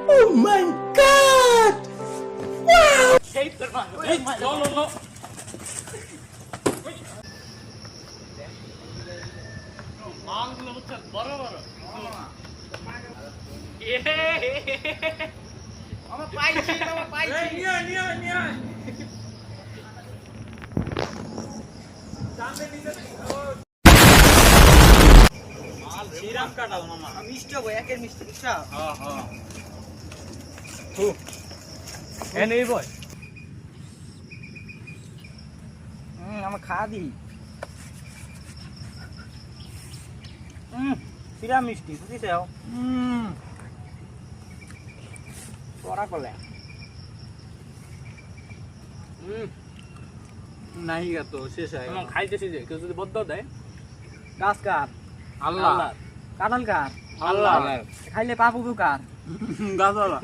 Oh my god! Wow! মিষ্টি হবে একের মিষ্টি বুঝছা আমার খাওয়া দি সিরা মিষ্টি বুঝিস পড়া করলে নাই তো শেষ হয় খাইতেছি যে কেউ যদি বদ্ধ দেয় গাছ কার আল্লাহ কাঁঠাল কার আল্লাহ খাইলে পাপ কার গাছওয়ালা